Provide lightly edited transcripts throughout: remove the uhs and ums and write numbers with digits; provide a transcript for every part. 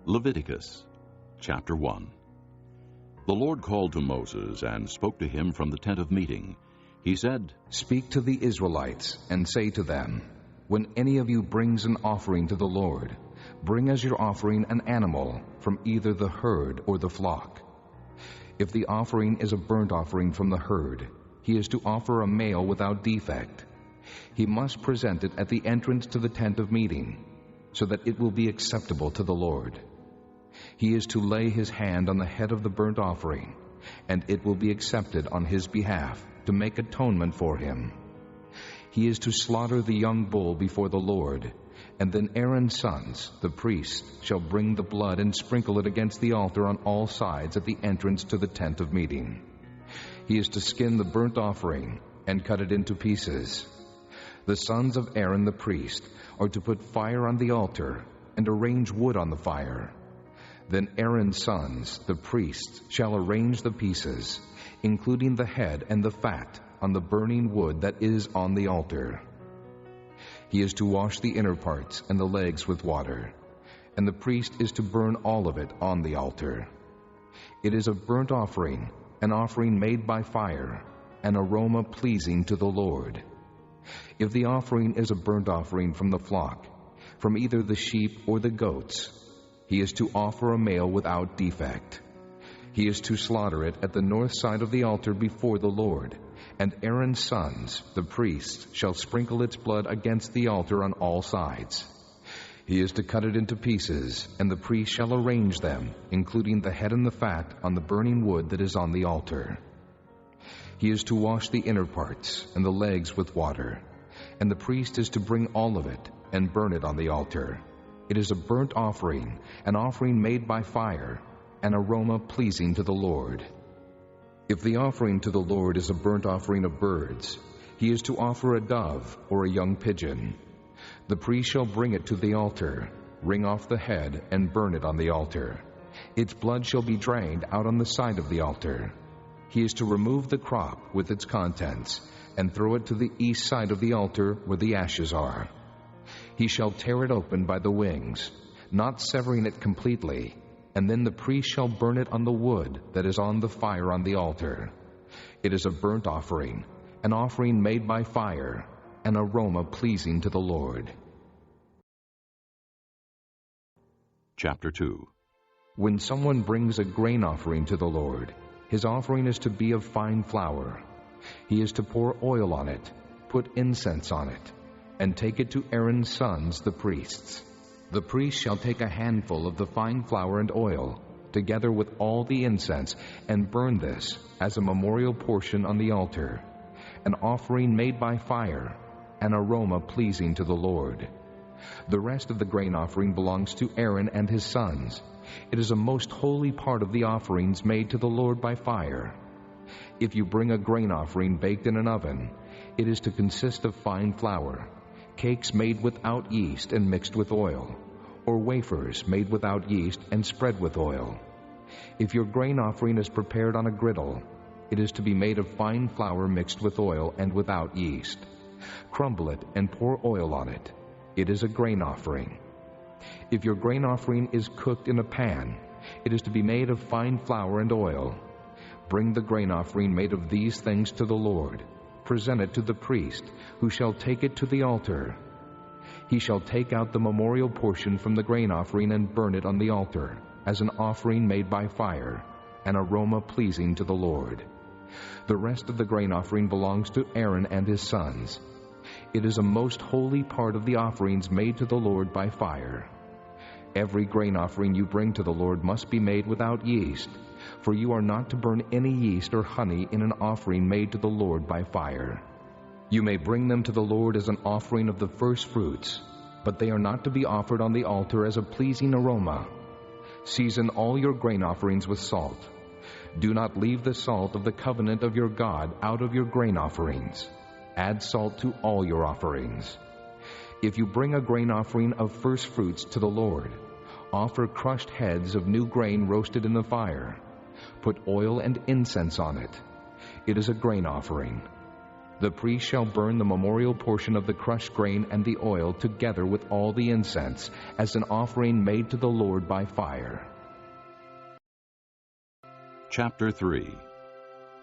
Leviticus chapter 1. The Lord called to Moses and spoke to him from the tent of meeting. He said, "Speak to the Israelites and say to them, when any of you brings an offering to the Lord, bring as your offering an animal from either the herd or the flock. If the offering is a burnt offering from the herd, he is to offer a male without defect. He must present it at the entrance to the tent of meeting, so that it will be acceptable to the Lord. He is to lay his hand on the head of the burnt offering, and it will be accepted on his behalf to make atonement for him. He is to slaughter the young bull before the Lord, and then Aaron's sons, the priests, shall bring the blood and sprinkle it against the altar on all sides at the entrance to the tent of meeting. He is to skin the burnt offering and cut it into pieces. The sons of Aaron the priest are to put fire on the altar and arrange wood on the fire. Then Aaron's sons, the priests, shall arrange the pieces, including the head and the fat, on the burning wood that is on the altar. He is to wash the inner parts and the legs with water, and the priest is to burn all of it on the altar. It is a burnt offering, an offering made by fire, an aroma pleasing to the Lord. If the offering is a burnt offering from the flock, from either the sheep or the goats, he is to offer a male without defect. He is to slaughter it at the north side of the altar before the Lord, and Aaron's sons, the priests, shall sprinkle its blood against the altar on all sides. He is to cut it into pieces, and the priest shall arrange them, including the head and the fat, on the burning wood that is on the altar. He is to wash the inner parts and the legs with water, and the priest is to bring all of it and burn it on the altar. It is a burnt offering, an offering made by fire, an aroma pleasing to the Lord. If the offering to the Lord is a burnt offering of birds, he is to offer a dove or a young pigeon. The priest shall bring it to the altar, wring off the head, and burn it on the altar. Its blood shall be drained out on the side of the altar. He is to remove the crop with its contents, and throw it to the east side of the altar where the ashes are. He shall tear it open by the wings, not severing it completely, and then the priest shall burn it on the wood that is on the fire on the altar. It is a burnt offering, an offering made by fire, an aroma pleasing to the Lord. Chapter 2. When someone brings a grain offering to the Lord, his offering is to be of fine flour. He is to pour oil on it, put incense on it, and take it to Aaron's sons, the priests. The priest shall take a handful of the fine flour and oil, together with all the incense, and burn this as a memorial portion on the altar, an offering made by fire, an aroma pleasing to the Lord. The rest of the grain offering belongs to Aaron and his sons. It is a most holy part of the offerings made to the Lord by fire. If you bring a grain offering baked in an oven, it is to consist of fine flour, cakes made without yeast and mixed with oil, or wafers made without yeast and spread with oil. If your grain offering is prepared on a griddle, it is to be made of fine flour mixed with oil and without yeast. Crumble it and pour oil on it. It is a grain offering. If your grain offering is cooked in a pan, it is to be made of fine flour and oil. Bring the grain offering made of these things to the Lord. Present it to the priest, who shall take it to the altar. He shall take out the memorial portion from the grain offering and burn it on the altar, as an offering made by fire, an aroma pleasing to the Lord. The rest of the grain offering belongs to Aaron and his sons. It is a most holy part of the offerings made to the Lord by fire. Every grain offering you bring to the Lord must be made without yeast, for you are not to burn any yeast or honey in an offering made to the Lord by fire. You may bring them to the Lord as an offering of the first fruits, but they are not to be offered on the altar as a pleasing aroma. Season all your grain offerings with salt. Do not leave the salt of the covenant of your God out of your grain offerings. Add salt to all your offerings. If you bring a grain offering of first fruits to the Lord, offer crushed heads of new grain roasted in the fire. Put oil and incense on it. It is a grain offering. The priest shall burn the memorial portion of the crushed grain and the oil together with all the incense as an offering made to the Lord by fire. Chapter 3.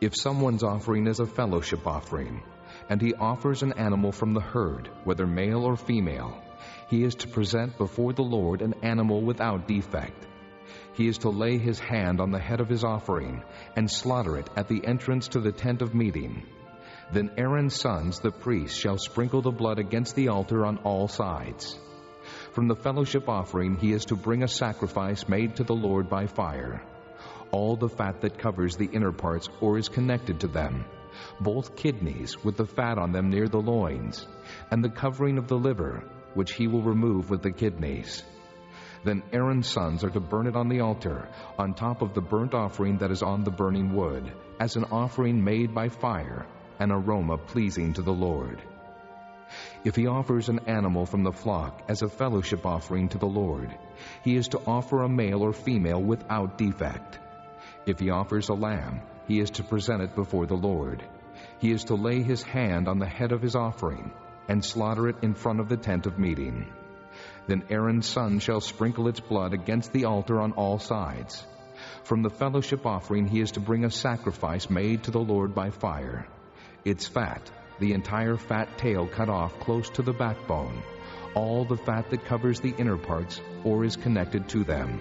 If someone's offering is a fellowship offering, and he offers an animal from the herd, whether male or female, he is to present before the Lord an animal without defect. He is to lay his hand on the head of his offering and slaughter it at the entrance to the tent of meeting. Then Aaron's sons, the priests, shall sprinkle the blood against the altar on all sides. From the fellowship offering he is to bring a sacrifice made to the Lord by fire. All the fat that covers the inner parts or is connected to them, both kidneys with the fat on them near the loins, and the covering of the liver, which he will remove with the kidneys. Then Aaron's sons are to burn it on the altar, on top of the burnt offering that is on the burning wood, as an offering made by fire, an aroma pleasing to the Lord. If he offers an animal from the flock as a fellowship offering to the Lord, he is to offer a male or female without defect. If he offers a lamb, he is to present it before the Lord. He is to lay his hand on the head of his offering and slaughter it in front of the tent of meeting. Then Aaron's son shall sprinkle its blood against the altar on all sides. From the fellowship offering he is to bring a sacrifice made to the Lord by fire. Its fat, the entire fat tail cut off close to the backbone, all the fat that covers the inner parts or is connected to them,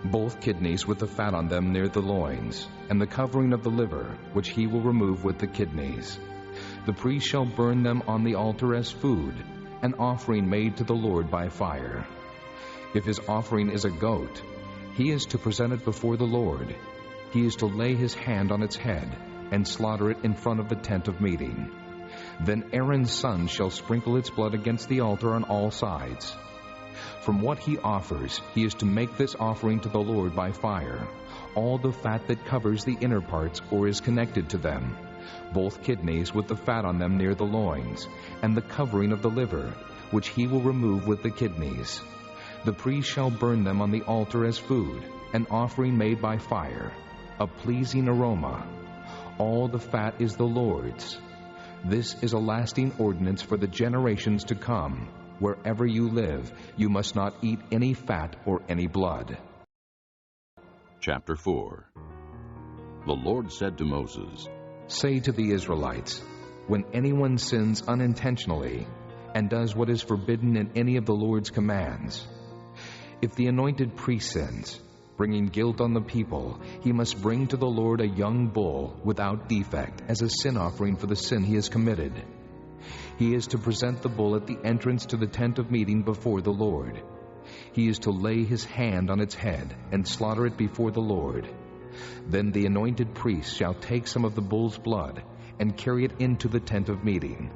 both kidneys with the fat on them near the loins, and the covering of the liver, which he will remove with the kidneys. The priest shall burn them on the altar as food, an offering made to the Lord by fire. If his offering is a goat, he is to present it before the Lord. He is to lay his hand on its head and slaughter it in front of the tent of meeting. Then Aaron's son shall sprinkle its blood against the altar on all sides. From what he offers, he is to make this offering to the Lord by fire, all the fat that covers the inner parts or is connected to them, both kidneys with the fat on them near the loins, and the covering of the liver, which he will remove with the kidneys. The priest shall burn them on the altar as food, an offering made by fire, a pleasing aroma. All the fat is the Lord's. This is a lasting ordinance for the generations to come. Wherever you live, you must not eat any fat or any blood. Chapter 4. The Lord said to Moses, Say to the Israelites, when anyone sins unintentionally and does what is forbidden in any of the Lord's commands, if the anointed priest sins, bringing guilt on the people, he must bring to the Lord a young bull without defect as a sin offering for the sin he has committed. He is to present the bull at the entrance to the tent of meeting before the Lord. He is to lay his hand on its head and slaughter it before the Lord. Then the anointed priest shall take some of the bull's blood and carry it into the tent of meeting.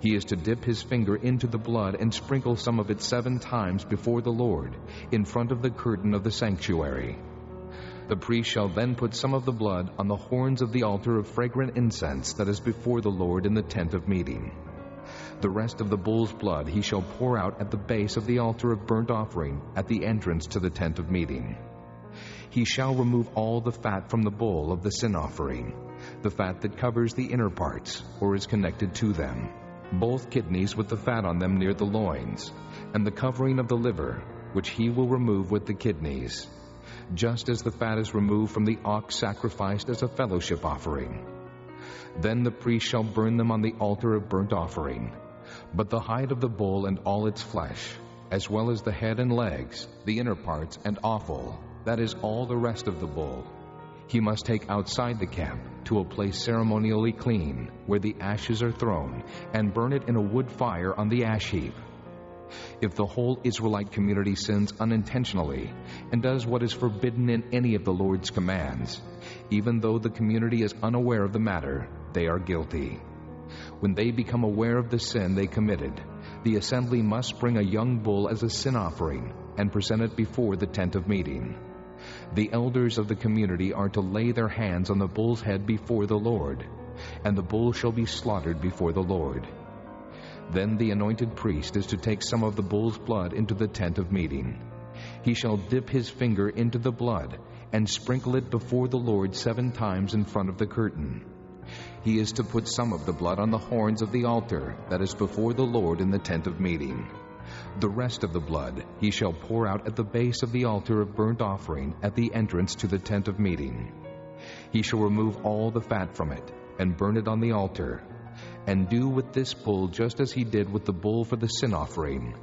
He is to dip his finger into the blood and sprinkle some of it 7 times before the Lord, in front of the curtain of the sanctuary. The priest shall then put some of the blood on the horns of the altar of fragrant incense that is before the Lord in the tent of meeting. The rest of the bull's blood he shall pour out at the base of the altar of burnt offering at the entrance to the tent of meeting. He shall remove all the fat from the bull of the sin offering, the fat that covers the inner parts or is connected to them, both kidneys with the fat on them near the loins, and the covering of the liver, which he will remove with the kidneys, just as the fat is removed from the ox sacrificed as a fellowship offering. Then the priest shall burn them on the altar of burnt offering, but the hide of the bull and all its flesh, as well as the head and legs, the inner parts and offal, that is all the rest of the bull, he must take outside the camp to a place ceremonially clean, where the ashes are thrown, and burn it in a wood fire on the ash heap. If the whole Israelite community sins unintentionally and does what is forbidden in any of the Lord's commands, even though the community is unaware of the matter, they are guilty. When they become aware of the sin they committed, the assembly must bring a young bull as a sin offering and present it before the tent of meeting. The elders of the community are to lay their hands on the bull's head before the Lord, and the bull shall be slaughtered before the Lord. Then the anointed priest is to take some of the bull's blood into the tent of meeting. He shall dip his finger into the blood and sprinkle it before the Lord 7 times in front of the curtain. he is to put some of the blood on the horns of the altar that is before the Lord in the tent of meeting. The rest of the blood he shall pour out at the base of the altar of burnt offering at the entrance to the tent of meeting. He shall remove all the fat from it and burn it on the altar, and do with this bull just as he did with the bull for the sin offering.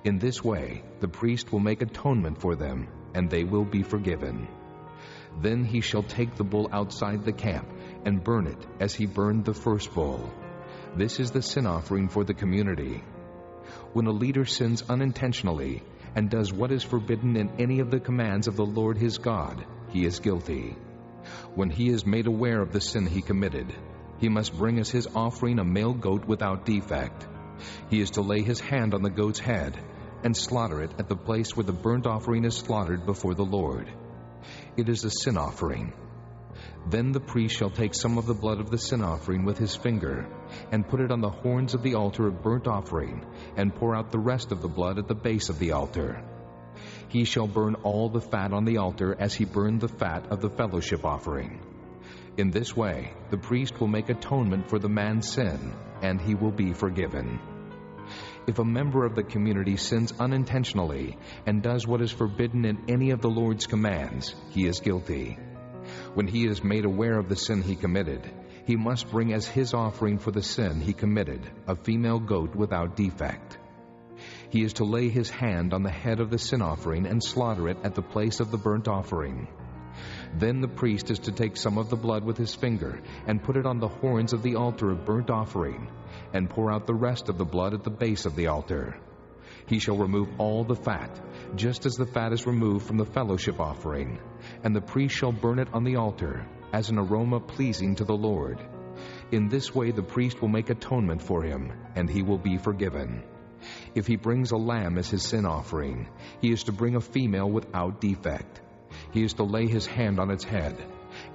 In this way the priest will make atonement for them, and they will be forgiven. Then he shall take the bull outside the camp and burn it as he burned the first bull. This is the sin offering for the community. When a leader sins unintentionally and does what is forbidden in any of the commands of the Lord his God, he is guilty. When he is made aware of the sin he committed, he must bring as his offering a male goat without defect. He is to lay his hand on the goat's head and slaughter it at the place where the burnt offering is slaughtered before the Lord. It is a sin offering. Then the priest shall take some of the blood of the sin offering with his finger and put it on the horns of the altar of burnt offering and pour out the rest of the blood at the base of the altar. He shall burn all the fat on the altar as he burned the fat of the fellowship offering. In this way the priest will make atonement for the man's sin, and he will be forgiven. If a member of the community sins unintentionally and does what is forbidden in any of the Lord's commands, he is guilty. When he is made aware of the sin he committed, he must bring as his offering for the sin he committed a female goat without defect. He is to lay his hand on the head of the sin offering and slaughter it at the place of the burnt offering. Then the priest is to take some of the blood with his finger and put it on the horns of the altar of burnt offering and pour out the rest of the blood at the base of the altar. He shall remove all the fat, just as the fat is removed from the fellowship offering, and the priest shall burn it on the altar as an aroma pleasing to the Lord. In this way the priest will make atonement for him, and he will be forgiven. If he brings a lamb as his sin offering, he is to bring a female without defect. He is to lay his hand on its head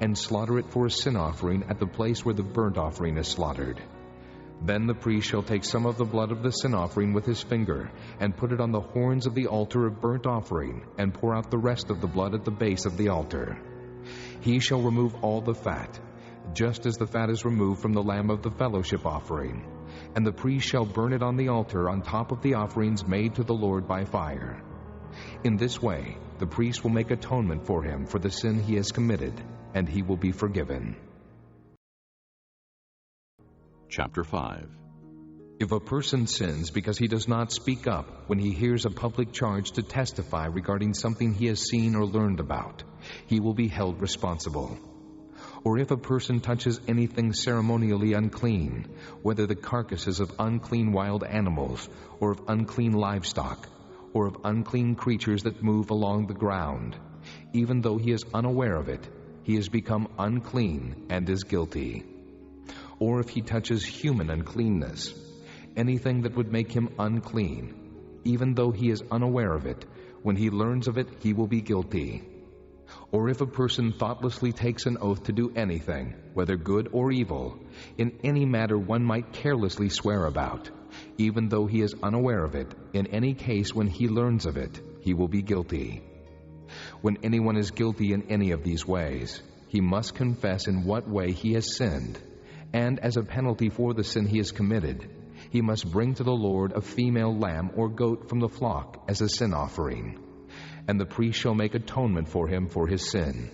and slaughter it for a sin offering at the place where the burnt offering is slaughtered. Then the priest shall take some of the blood of the sin offering with his finger and put it on the horns of the altar of burnt offering and pour out the rest of the blood at the base of the altar. He shall remove all the fat, just as the fat is removed from the lamb of the fellowship offering, and the priest shall burn it on the altar on top of the offerings made to the Lord by fire. In this way the priest will make atonement for him for the sin he has committed, and he will be forgiven. Chapter 5. If a person sins because he does not speak up when he hears a public charge to testify regarding something he has seen or learned about, he will be held responsible. Or if a person touches anything ceremonially unclean, whether the carcasses of unclean wild animals, or of unclean livestock, or of unclean creatures that move along the ground, even though he is unaware of it, he has become unclean and is guilty. Or if he touches human uncleanness, anything that would make him unclean, even though he is unaware of it, when he learns of it, he will be guilty. Or if a person thoughtlessly takes an oath to do anything, whether good or evil, in any matter one might carelessly swear about, even though he is unaware of it, in any case when he learns of it, he will be guilty. When anyone is guilty in any of these ways, he must confess in what way he has sinned, and as a penalty for the sin he has committed, he must bring to the Lord a female lamb or goat from the flock as a sin offering, and the priest shall make atonement for him for his sin.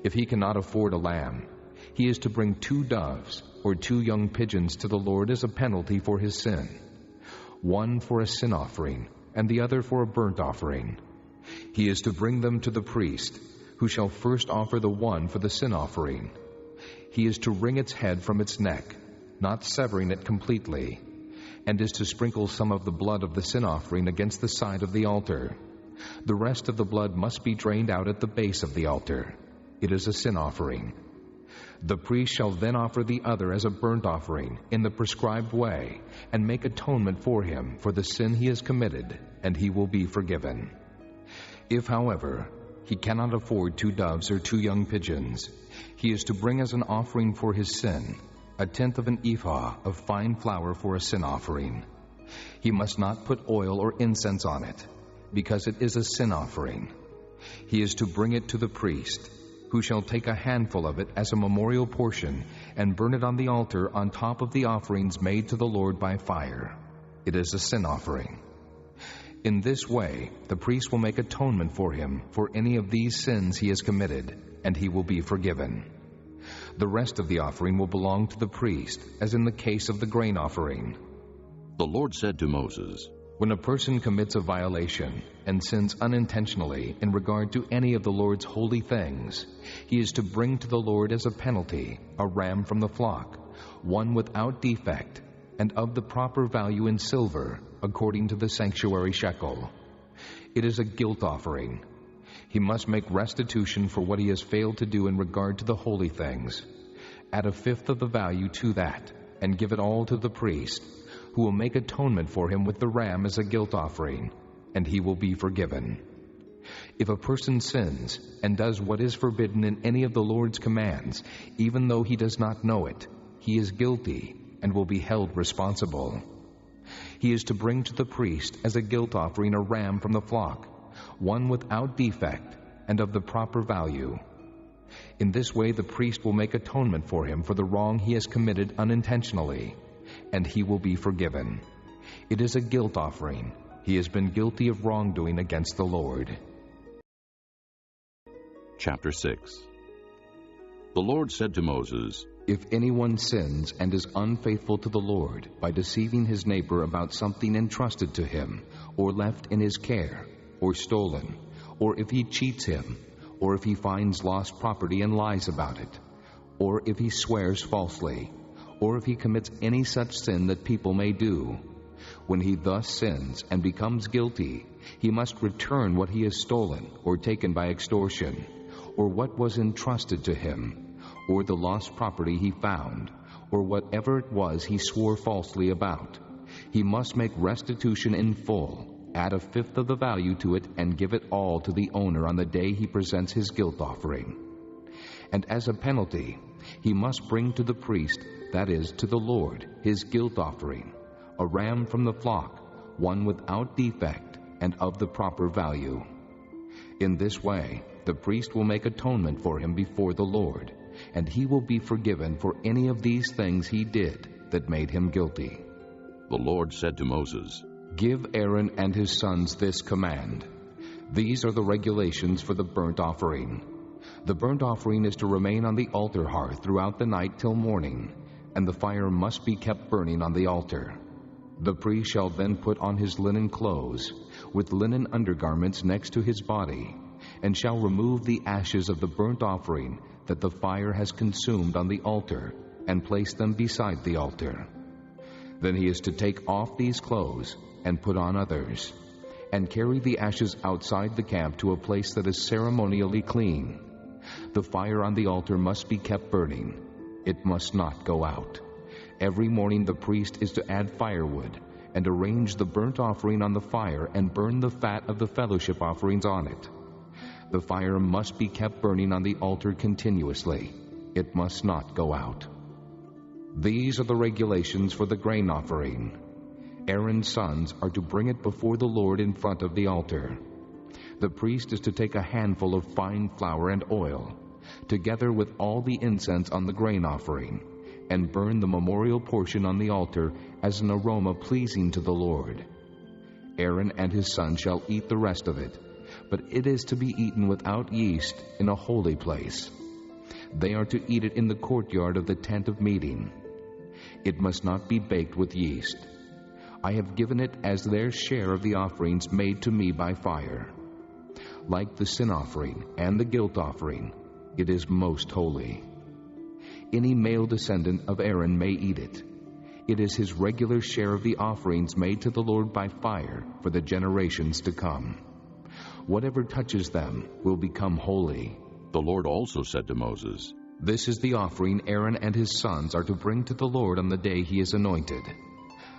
If he cannot afford a lamb, he is to bring 2 doves or 2 young pigeons to the Lord as a penalty for his sin, one for a sin offering and the other for a burnt offering. He is to bring them to the priest, who shall first offer the one for the sin offering. He is to wring its head from its neck, not severing it completely, and is to sprinkle some of the blood of the sin offering against the side of the altar. The rest of the blood must be drained out at the base of the altar. It is a sin offering. The priest shall then offer the other as a burnt offering in the prescribed way and make atonement for him for the sin he has committed, and he will be forgiven. If, however, he cannot afford 2 doves or 2 young pigeons, he is to bring as an offering for his sin 1/10 of an ephah of fine flour for a sin offering. He must not put oil or incense on it, because it is a sin offering. He is to bring it to the priest, who shall take a handful of it as a memorial portion and burn it on the altar on top of the offerings made to the Lord by fire. It is a sin offering. In this way, the priest will make atonement for him for any of these sins he has committed, and he will be forgiven. The rest of the offering will belong to the priest, as in the case of the grain offering. The Lord said to Moses, When a person commits a violation and sins unintentionally in regard to any of the Lord's holy things, he is to bring to the Lord as a penalty a ram from the flock, one without defect, and of the proper value in silver, according to the sanctuary shekel. It is a guilt offering. He must make restitution for what he has failed to do in regard to the holy things. Add a fifth of the value to that, and give it all to the priest, who will make atonement for him with the ram as a guilt offering, and he will be forgiven. If a person sins and does what is forbidden in any of the Lord's commands, even though he does not know it, he is guilty and will be held responsible. He is to bring to the priest as a guilt offering a ram from the flock, one without defect and of the proper value. In this way the priest will make atonement for him for the wrong he has committed unintentionally, and he will be forgiven. It is a guilt offering. He has been guilty of wrongdoing against the Lord. Chapter 6. The Lord said to Moses, If anyone sins and is unfaithful to the Lord by deceiving his neighbor about something entrusted to him, or left in his care, or stolen, or if he cheats him, or if he finds lost property and lies about it, or if he swears falsely, or if he commits any such sin that people may do, when he thus sins and becomes guilty, he must return what he has stolen or taken by extortion, or what was entrusted to him, or the lost property he found, or whatever it was he swore falsely about. He must make restitution in full, add a fifth of the value to it, and give it all to the owner on the day he presents his guilt offering. And as a penalty, he must bring to the priest, that is, to the Lord, his guilt offering, a ram from the flock, one without defect and of the proper value. In this way, the priest will make atonement for him before the Lord, and he will be forgiven for any of these things he did that made him guilty. The Lord said to Moses, Give Aaron and his sons this command. These are the regulations for the burnt offering. The burnt offering is to remain on the altar hearth throughout the night till morning, and the fire must be kept burning on the altar. The priest shall then put on his linen clothes, with linen undergarments next to his body, and shall remove the ashes of the burnt offering that the fire has consumed on the altar, and place them beside the altar. Then he is to take off these clothes and put on others, and carry the ashes outside the camp to a place that is ceremonially clean. The fire on the altar must be kept burning. It must not go out. Every morning the priest is to add firewood and arrange the burnt offering on the fire and burn the fat of the fellowship offerings on it. The fire must be kept burning on the altar continuously. It must not go out. These are the regulations for the grain offering. Aaron's sons are to bring it before the Lord in front of the altar. The priest is to take a handful of fine flour and oil, together with all the incense on the grain offering, and burn the memorial portion on the altar as an aroma pleasing to the Lord. Aaron and his son shall eat the rest of it, but it is to be eaten without yeast in a holy place. They are to eat it in the courtyard of the tent of meeting. It must not be baked with yeast. I have given it as their share of the offerings made to me by fire. Like the sin offering and the guilt offering, it is most holy. Any male descendant of Aaron may eat it. It is his regular share of the offerings made to the Lord by fire for the generations to come. Whatever touches them will become holy. The Lord also said to Moses, This is the offering Aaron and his sons are to bring to the Lord on the day he is anointed.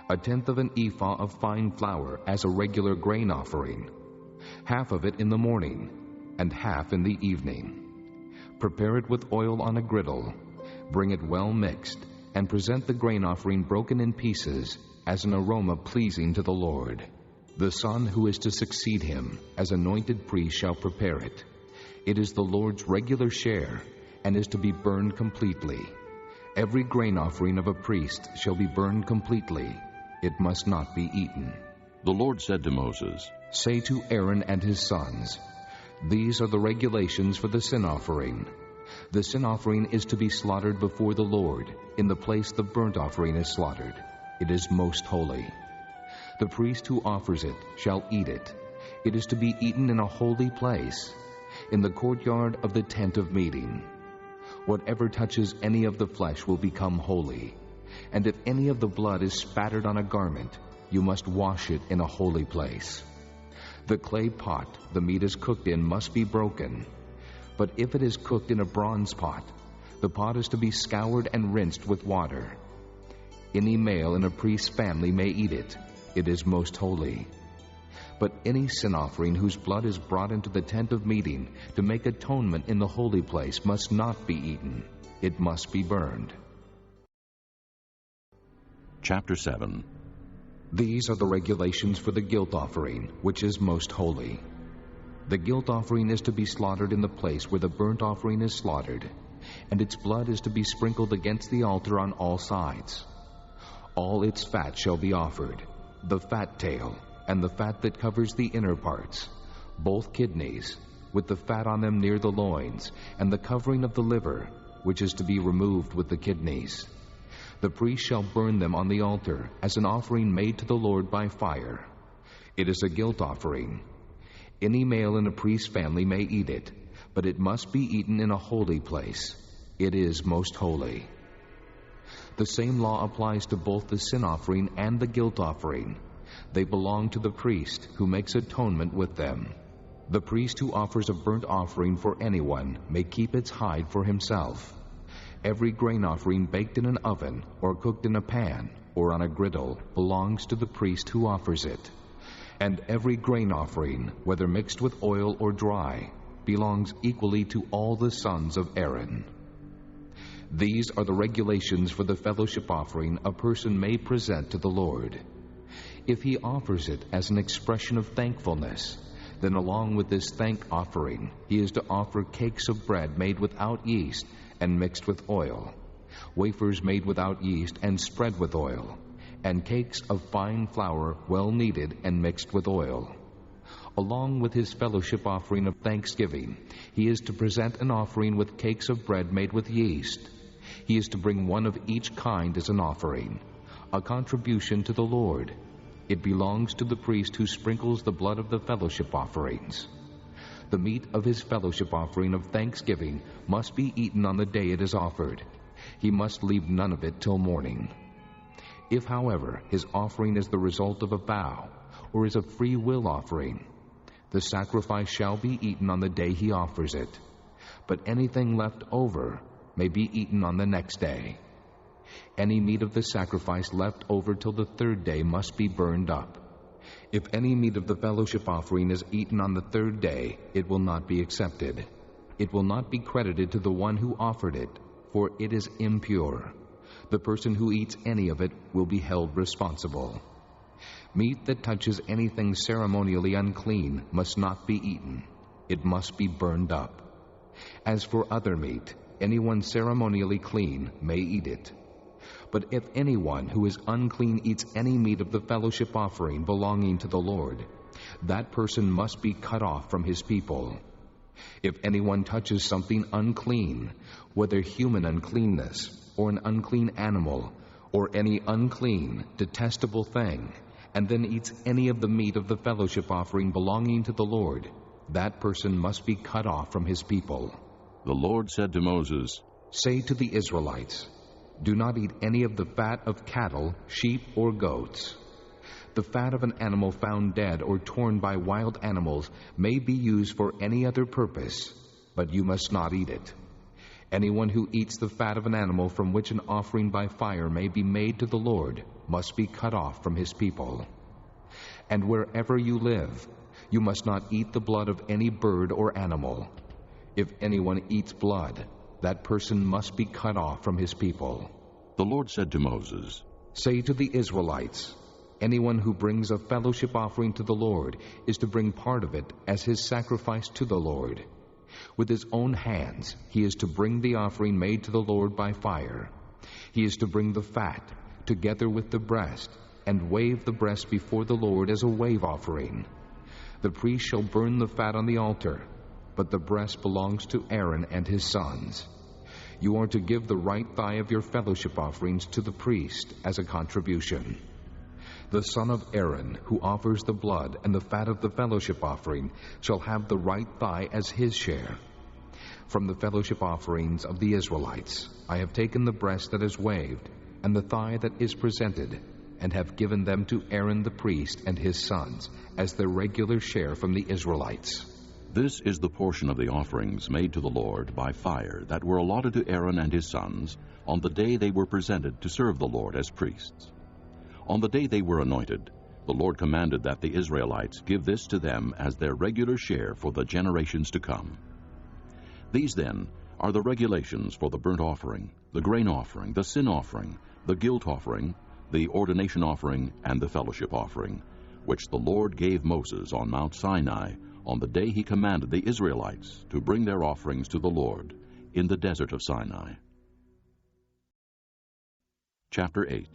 1/10 of an ephah of fine flour as a regular grain offering, half of it in the morning, and half in the evening. Prepare it with oil on a griddle, bring it well mixed, and present the grain offering broken in pieces as an aroma pleasing to the Lord. The son who is to succeed him as anointed priest shall prepare it. It is the Lord's regular share, and is to be burned completely. Every grain offering of a priest shall be burned completely. It must not be eaten. The Lord said to Moses, Say to Aaron and his sons, These are the regulations for the sin offering. The sin offering is to be slaughtered before the Lord, in the place the burnt offering is slaughtered. It is most holy. The priest who offers it shall eat it. It is to be eaten in a holy place, in the courtyard of the tent of meeting. Whatever touches any of the flesh will become holy, and if any of the blood is spattered on a garment, you must wash it in a holy place. The clay pot the meat is cooked in must be broken, but if it is cooked in a bronze pot, the pot is to be scoured and rinsed with water. Any male in a priest's family may eat it. It is most holy. But any sin offering whose blood is brought into the tent of meeting to make atonement in the holy place must not be eaten. It must be burned. Chapter 7. These are the regulations for the guilt offering, which is most holy. The guilt offering is to be slaughtered in the place where the burnt offering is slaughtered, and its blood is to be sprinkled against the altar on all sides. All its fat shall be offered, the fat tail, and the fat that covers the inner parts, both kidneys, with the fat on them near the loins, and the covering of the liver, which is to be removed with the kidneys. The priest shall burn them on the altar as an offering made to the Lord by fire. It is a guilt offering. Any male in a priest's family may eat it, but it must be eaten in a holy place. It is most holy. The same law applies to both the sin offering and the guilt offering. They belong to the priest who makes atonement with them. The priest who offers a burnt offering for anyone may keep its hide for himself. Every grain offering baked in an oven or cooked in a pan or on a griddle belongs to the priest who offers it. And every grain offering, whether mixed with oil or dry, belongs equally to all the sons of Aaron. These are the regulations for the fellowship offering a person may present to the Lord. If he offers it as an expression of thankfulness, then along with this thank offering, he is to offer cakes of bread made without yeast and mixed with oil, wafers made without yeast and spread with oil, and cakes of fine flour well kneaded and mixed with oil. Along with his fellowship offering of thanksgiving, he is to present an offering with cakes of bread made with yeast. He is to bring one of each kind as an offering, a contribution to the Lord. It belongs to the priest who sprinkles the blood of the fellowship offerings. The meat of his fellowship offering of thanksgiving must be eaten on the day it is offered. He must leave none of it till morning. If, however, his offering is the result of a vow, or is a free will offering, the sacrifice shall be eaten on the day he offers it, but anything left over may be eaten on the next day. Any meat of the sacrifice left over till the third day must be burned up. If any meat of the fellowship offering is eaten on the third day, it will not be accepted. It will not be credited to the one who offered it, for it is impure. The person who eats any of it will be held responsible. Meat that touches anything ceremonially unclean must not be eaten. It must be burned up. As for other meat, anyone ceremonially clean may eat it. But if anyone who is unclean eats any meat of the fellowship offering belonging to the Lord, that person must be cut off from his people. If anyone touches something unclean, whether human uncleanness, or an unclean animal, or any unclean, detestable thing, and then eats any of the meat of the fellowship offering belonging to the Lord, that person must be cut off from his people. The Lord said to Moses, Say to the Israelites, Do not eat any of the fat of cattle, sheep, or goats. The fat of an animal found dead or torn by wild animals may be used for any other purpose, but you must not eat it. Anyone who eats the fat of an animal from which an offering by fire may be made to the Lord must be cut off from his people. And wherever you live, you must not eat the blood of any bird or animal. If anyone eats blood, that person must be cut off from his people. The Lord said to Moses, Say to the Israelites, Anyone who brings a fellowship offering to the Lord is to bring part of it as his sacrifice to the Lord. With his own hands he is to bring the offering made to the Lord by fire. He is to bring the fat, together with the breast, and wave the breast before the Lord as a wave offering. The priest shall burn the fat on the altar, but the breast belongs to Aaron and his sons. You are to give the right thigh of your fellowship offerings to the priest as a contribution. The son of Aaron, who offers the blood and the fat of the fellowship offering, shall have the right thigh as his share. From the fellowship offerings of the Israelites, I have taken the breast that is waved, and the thigh that is presented, and have given them to Aaron the priest and his sons, as their regular share from the Israelites. This is the portion of the offerings made to the Lord by fire that were allotted to Aaron and his sons on the day they were presented to serve the Lord as priests. On the day they were anointed, the Lord commanded that the Israelites give this to them as their regular share for the generations to come. These, then, are the regulations for the burnt offering, the grain offering, the sin offering, the guilt offering, the ordination offering, and the fellowship offering, which the Lord gave Moses on Mount Sinai on the day he commanded the Israelites to bring their offerings to the Lord in the desert of Sinai. Chapter 8.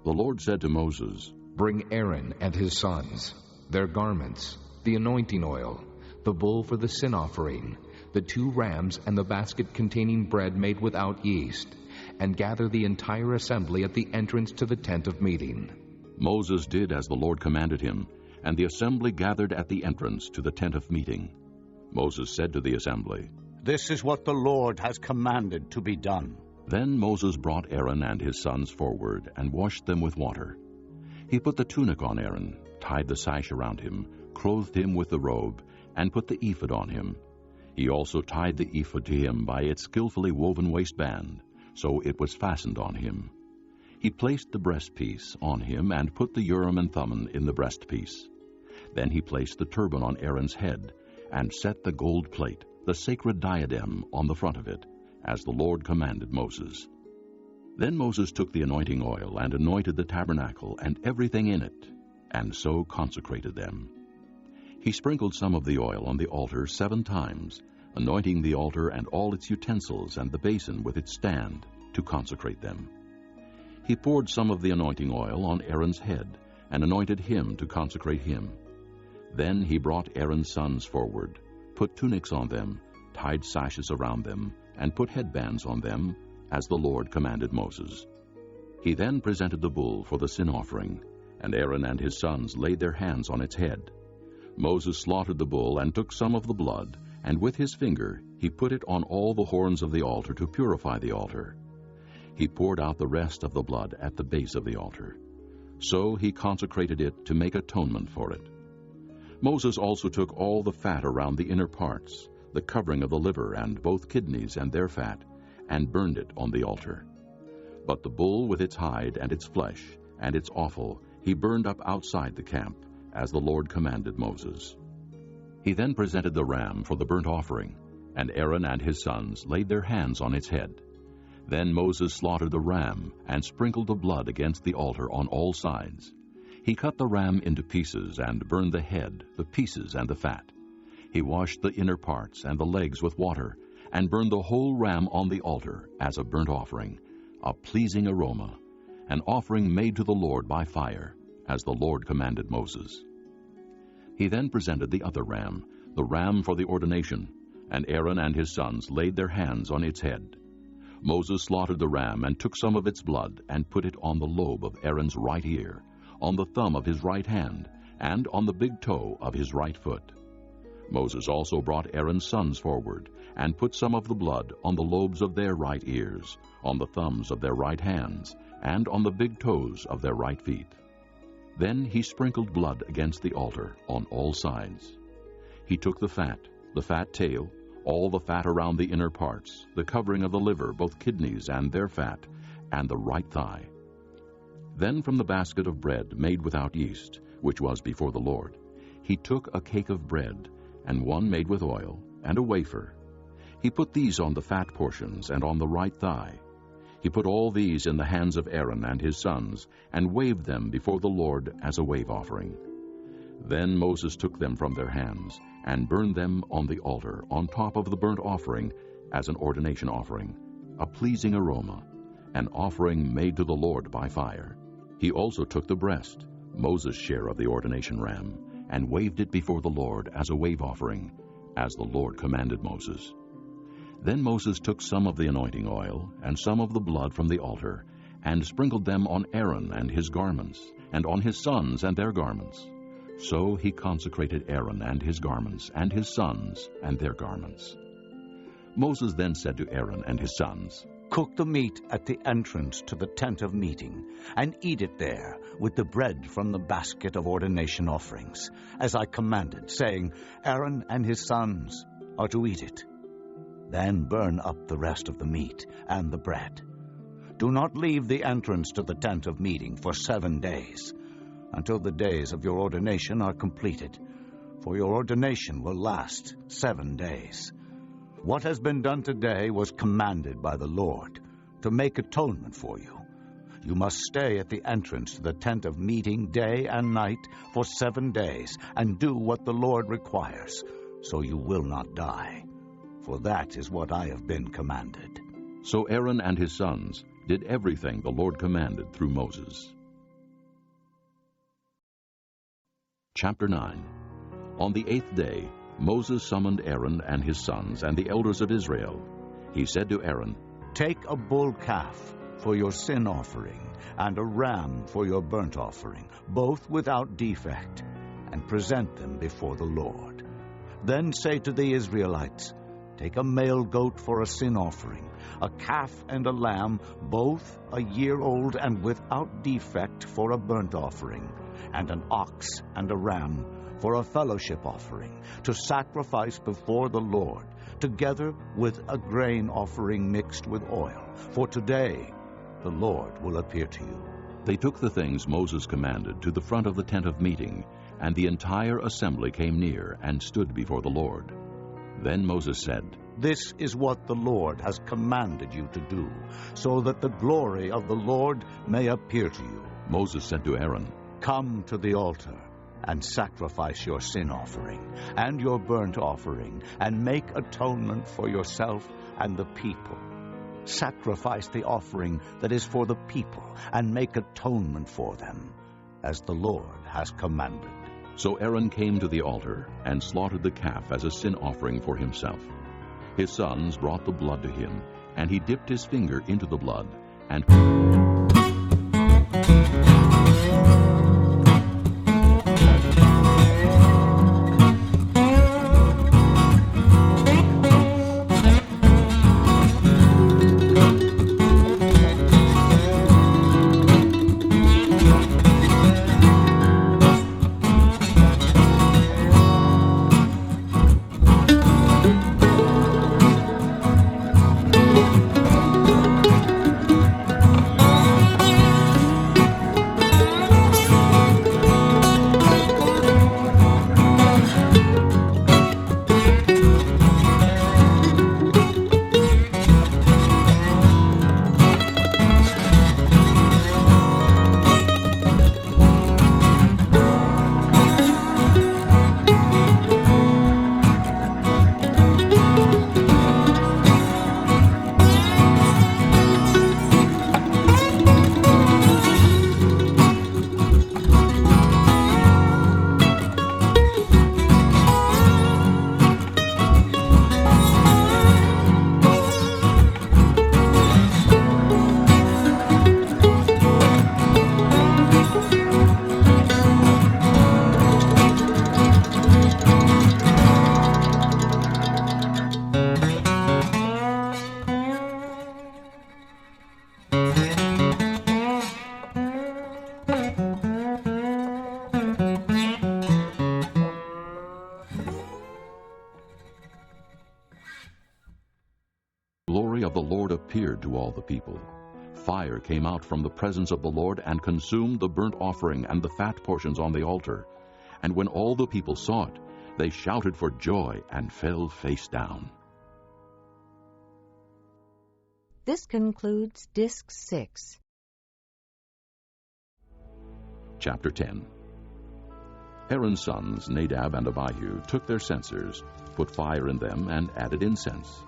The Lord said to Moses, Bring Aaron and his sons, their garments, the anointing oil, the bull for the sin offering, the 2 rams and the basket containing bread made without yeast, and gather the entire assembly at the entrance to the tent of meeting. Moses did as the Lord commanded him, and the assembly gathered at the entrance to the tent of meeting. Moses said to the assembly, This is what the Lord has commanded to be done. Then Moses brought Aaron and his sons forward and washed them with water. He put the tunic on Aaron, tied the sash around him, clothed him with the robe, and put the ephod on him. He also tied the ephod to him by its skillfully woven waistband, so it was fastened on him. He placed the breastpiece on him and put the Urim and Thummim in the breastpiece. Then he placed the turban on Aaron's head and set the gold plate, the sacred diadem, on the front of it, as the Lord commanded Moses. Then Moses took the anointing oil and anointed the tabernacle and everything in it, and so consecrated them. He sprinkled some of the oil on the altar 7 times, anointing the altar and all its utensils and the basin with its stand, to consecrate them. He poured some of the anointing oil on Aaron's head, and anointed him to consecrate him. Then he brought Aaron's sons forward, put tunics on them, tied sashes around them, and put headbands on them, as the Lord commanded Moses. He then presented the bull for the sin offering, and Aaron and his sons laid their hands on its head. Moses slaughtered the bull and took some of the blood, and with his finger he put it on all the horns of the altar to purify the altar. He poured out the rest of the blood at the base of the altar. So he consecrated it to make atonement for it. Moses also took all the fat around the inner parts, the covering of the liver and both kidneys and their fat, and burned it on the altar. But the bull with its hide and its flesh and its offal he burned up outside the camp, as the Lord commanded Moses. He then presented the ram for the burnt offering, and Aaron and his sons laid their hands on its head. Then Moses slaughtered the ram and sprinkled the blood against the altar on all sides. He cut the ram into pieces and burned the head, the pieces, and the fat. He washed the inner parts and the legs with water, and burned the whole ram on the altar as a burnt offering, a pleasing aroma, an offering made to the Lord by fire, as the Lord commanded Moses. He then presented the other ram, the ram for the ordination, and Aaron and his sons laid their hands on its head. Moses slaughtered the ram and took some of its blood and put it on the lobe of Aaron's right ear, on the thumb of his right hand, and on the big toe of his right foot. Moses also brought Aaron's sons forward and put some of the blood on the lobes of their right ears, on the thumbs of their right hands, and on the big toes of their right feet. Then he sprinkled blood against the altar on all sides. He took the fat tail, all the fat around the inner parts, the covering of the liver, both kidneys and their fat, and the right thigh. Then from the basket of bread made without yeast, which was before the Lord, he took a cake of bread, and one made with oil, and a wafer. He put these on the fat portions and on the right thigh. He put all these in the hands of Aaron and his sons, and waved them before the Lord as a wave offering. Then Moses took them from their hands, and burn them on the altar on top of the burnt offering as an ordination offering, a pleasing aroma, an offering made to the Lord by fire. He also took the breast, Moses' share of the ordination ram, and waved it before the Lord as a wave offering, as the Lord commanded Moses. Then Moses took some of the anointing oil and some of the blood from the altar, and sprinkled them on Aaron and his garments, and on his sons and their garments. So he consecrated Aaron and his garments, and his sons and their garments. Moses then said to Aaron and his sons, Cook the meat at the entrance to the tent of meeting, and eat it there with the bread from the basket of ordination offerings, as I commanded, saying, Aaron and his sons are to eat it. Then burn up the rest of the meat and the bread. Do not leave the entrance to the tent of meeting for 7 days, until the days of your ordination are completed, for your ordination will last 7 days. What has been done today was commanded by the Lord, to make atonement for you. You must stay at the entrance to the tent of meeting day and night for 7 days, and do what the Lord requires, so you will not die. For that is what I have been commanded. So Aaron and his sons did everything the Lord commanded through Moses. Chapter 9. On the 8th day, Moses summoned Aaron and his sons and the elders of Israel. He said to Aaron, Take a bull calf for your sin offering, and a ram for your burnt offering, both without defect, and present them before the Lord. Then say to the Israelites, Take a male goat for a sin offering, a calf and a lamb, both a year old and without defect, for a burnt offering, and an ox and a ram for a fellowship offering, to sacrifice before the Lord, together with a grain offering mixed with oil. For today the Lord will appear to you. They took the things Moses commanded to the front of the tent of meeting, and the entire assembly came near and stood before the Lord. Then Moses said, This is what the Lord has commanded you to do, so that the glory of the Lord may appear to you. Moses said to Aaron, Come to the altar and sacrifice your sin offering and your burnt offering, and make atonement for yourself and the people. Sacrifice the offering that is for the people, and make atonement for them, as the Lord has commanded. So Aaron came to the altar and slaughtered the calf as a sin offering for himself. His sons brought the blood to him, and he dipped his finger into the blood, and the glory of the Lord appeared to all the people. Fire came out from the presence of the Lord and consumed the burnt offering and the fat portions on the altar. And when all the people saw it, they shouted for joy and fell face down. This concludes Disc 6. Chapter 10. Aaron's sons, Nadab and Abihu, took their censers, put fire in them, and added incense.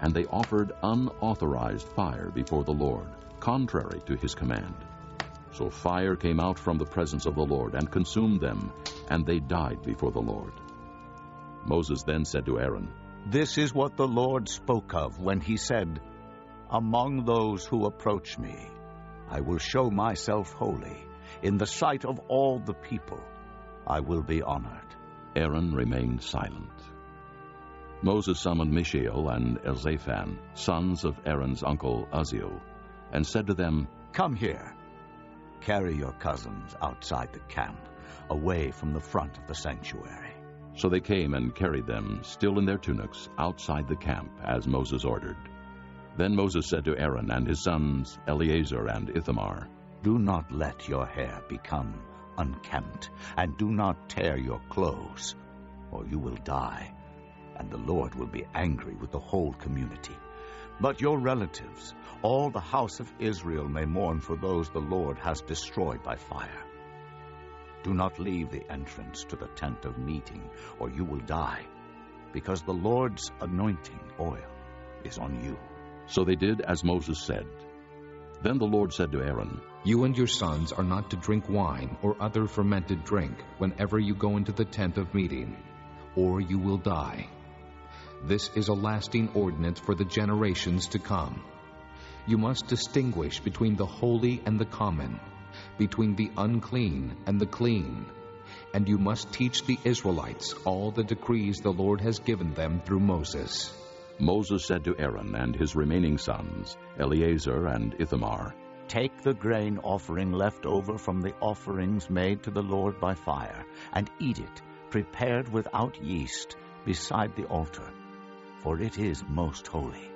And they offered unauthorized fire before the Lord, contrary to his command. So fire came out from the presence of the Lord and consumed them, and they died before the Lord. Moses then said to Aaron, This is what the Lord spoke of when he said, Among those who approach me, I will show myself holy. In the sight of all the people, I will be honored. Aaron remained silent. Moses summoned Mishael and Elzaphan, sons of Aaron's uncle Uzziel, and said to them, Come here. Carry your cousins outside the camp, away from the front of the sanctuary. So they came and carried them, still in their tunics, outside the camp, as Moses ordered. Then Moses said to Aaron and his sons Eleazar and Ithamar, Do not let your hair become unkempt, and do not tear your clothes, or you will die, and the Lord will be angry with the whole community. But your relatives, all the house of Israel, may mourn for those the Lord has destroyed by fire. Do not leave the entrance to the tent of meeting, or you will die, because the Lord's anointing oil is on you. So they did as Moses said. Then the Lord said to Aaron, You and your sons are not to drink wine or other fermented drink whenever you go into the tent of meeting, or you will die. This is a lasting ordinance for the generations to come. You must distinguish between the holy and the common, between the unclean and the clean, and you must teach the Israelites all the decrees the Lord has given them through Moses. Moses said to Aaron and his remaining sons, Eleazar and Ithamar, Take the grain offering left over from the offerings made to the Lord by fire, and eat it, prepared without yeast, beside the altar, for it is most holy.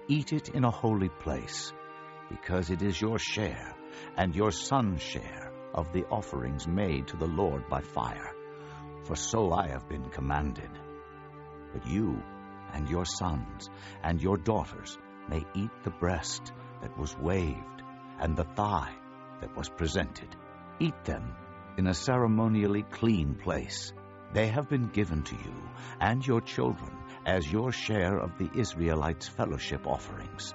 Eat it in a holy place, because it is your share and your son's share of the offerings made to the Lord by fire, for so I have been commanded. But you and your sons and your daughters may eat the breast that was waved and the thigh that was presented. Eat them in a ceremonially clean place. They have been given to you and your children as your share of the Israelites' fellowship offerings.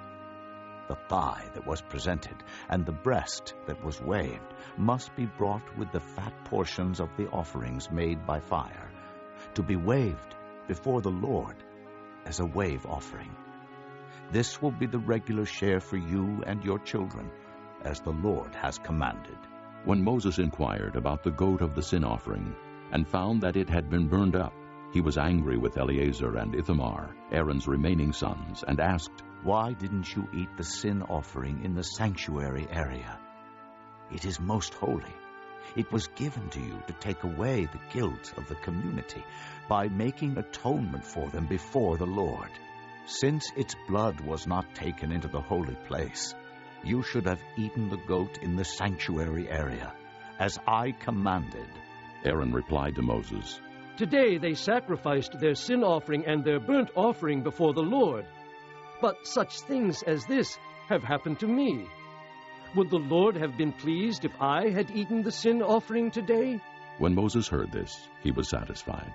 The thigh that was presented and the breast that was waved must be brought with the fat portions of the offerings made by fire, to be waved before the Lord as a wave offering. This will be the regular share for you and your children, as the Lord has commanded. When Moses inquired about the goat of the sin offering, and found that it had been burned up, he was angry with Eleazar and Ithamar, Aaron's remaining sons, and asked, Why didn't you eat the sin offering in the sanctuary area? It is most holy. It was given to you to take away the guilt of the community by making atonement for them before the Lord. Since its blood was not taken into the holy place, you should have eaten the goat in the sanctuary area, as I commanded. Aaron replied to Moses, Today they sacrificed their sin offering and their burnt offering before the Lord. But such things as this have happened to me. Would the Lord have been pleased if I had eaten the sin offering today? When Moses heard this, he was satisfied.